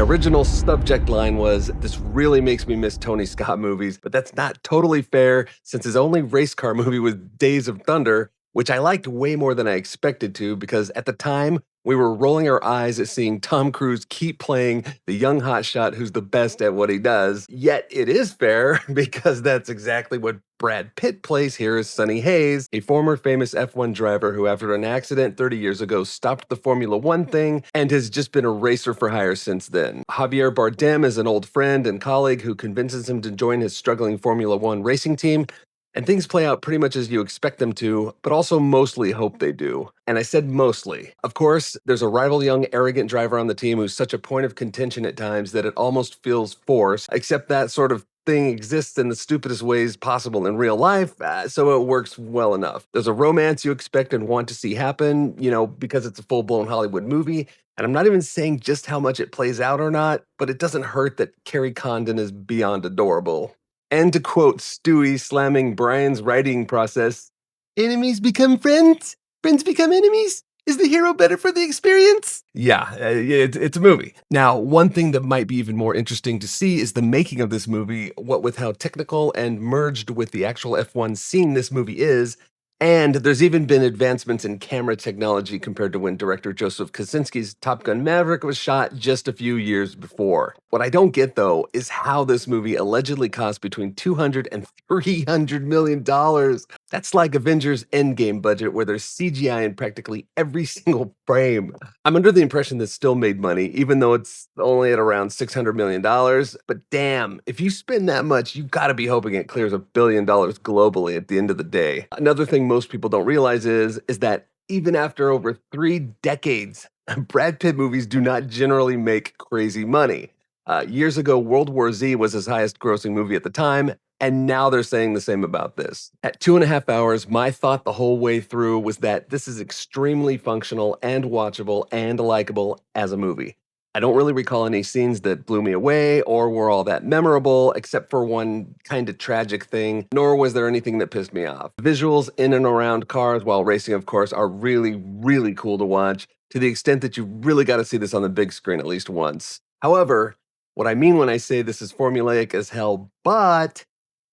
original subject line was, "This really makes me miss Tony Scott movies," but that's not totally fair since his only race car movie was Days of Thunder, which I liked way more than I expected to because at the time, we were rolling our eyes at seeing Tom Cruise keep playing the young hotshot who's the best at what he does. Yet it is fair because that's exactly what Brad Pitt plays here as Sonny Hayes, a former famous F1 driver who, after an accident 30 years ago, stopped the Formula One thing and has just been a racer for hire since then. Javier Bardem is an old friend and colleague who convinces him to join his struggling Formula One racing team, and things play out pretty much as you expect them to, but also mostly hope they do. And I said mostly. Of course, there's a rival young, arrogant driver on the team who's such a point of contention at times that it almost feels forced, except that sort of thing exists in the stupidest ways possible in real life, so it works well enough. There's a romance you expect and want to see happen, because it's a full-blown Hollywood movie. And I'm not even saying just how much it plays out or not, but it doesn't hurt that Carrie Condon is beyond adorable. And to quote Stewie slamming Brian's writing process, "Enemies become friends, friends become enemies. Is the hero better for the experience?" Yeah, it's a movie. Now, one thing that might be even more interesting to see is the making of this movie, what with how technical and merged with the actual F1 scene this movie is. And there's even been advancements in camera technology compared to when director Joseph Kosinski's Top Gun Maverick was shot just a few years before. What I don't get, though, is how this movie allegedly cost between $200 and $300 million. That's like Avengers Endgame budget, where there's CGI in practically every single frame. I'm under the impression this still made money, even though it's only at around $600 million. But damn, if you spend that much, you gotta be hoping it clears $1 billion globally at the end of the day. Another thing most people don't realize is that even after over 3 decades, Brad Pitt movies do not generally make crazy money. Years ago, World War Z was his highest grossing movie at the time, and now they're saying the same about this. At 2.5 hours, my thought the whole way through was that this is extremely functional and watchable and likable as a movie. I don't really recall any scenes that blew me away or were all that memorable, except for one kind of tragic thing, nor was there anything that pissed me off. Visuals in and around cars while racing, of course, are really, really cool to watch, to the extent that you really got to see this on the big screen at least once. However, what I mean when I say this is formulaic as hell, but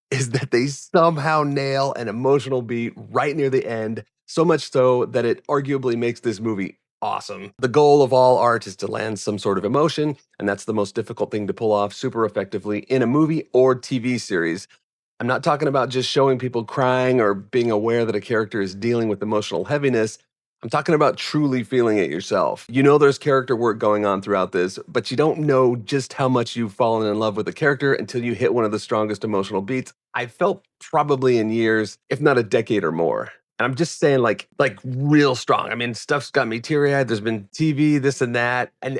is that they somehow nail an emotional beat right near the end, so much so that it arguably makes this movie awesome. The goal of all art is to land some sort of emotion, and that's the most difficult thing to pull off super effectively in a movie or TV series. I'm not talking about just showing people crying or being aware that a character is dealing with emotional heaviness. I'm talking about truly feeling it yourself. You know there's character work going on throughout this, but you don't know just how much you've fallen in love with the character until you hit one of the strongest emotional beats I felt probably in years, if not a decade or more. And I'm just saying like real strong. I mean, stuff's got me teary-eyed. There's been TV, this and that. And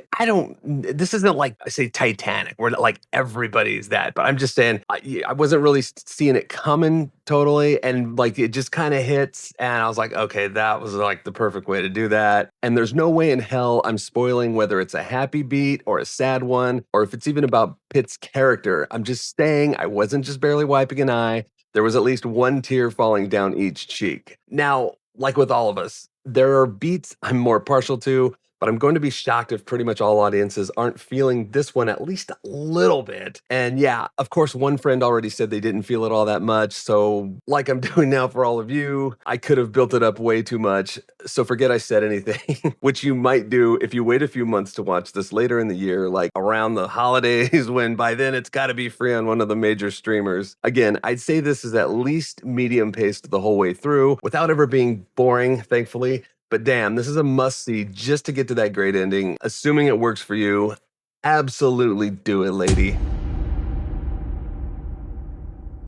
this isn't like, I say Titanic, where like everybody's that. But I'm just saying, I wasn't really seeing it coming totally. And like it just kind of hits. And I was like, okay, that was like the perfect way to do that. And there's no way in hell I'm spoiling whether it's a happy beat or a sad one, or if it's even about Pitt's character. I'm just saying I wasn't just barely wiping an eye. There was at least one tear falling down each cheek. Now, like with all of us, there are beats I'm more partial to, but I'm going to be shocked if pretty much all audiences aren't feeling this one at least a little bit. And yeah, of course, one friend already said they didn't feel it all that much. So, like I'm doing now for all of you, I could have built it up way too much. So, forget I said anything, which you might do if you wait a few months to watch this later in the year, like around the holidays, when by then it's got to be free on one of the major streamers. Again, I'd say this is at least medium paced the whole way through without ever being boring, thankfully. But damn, this is a must-see just to get to that great ending. Assuming it works for you, absolutely do it, lady.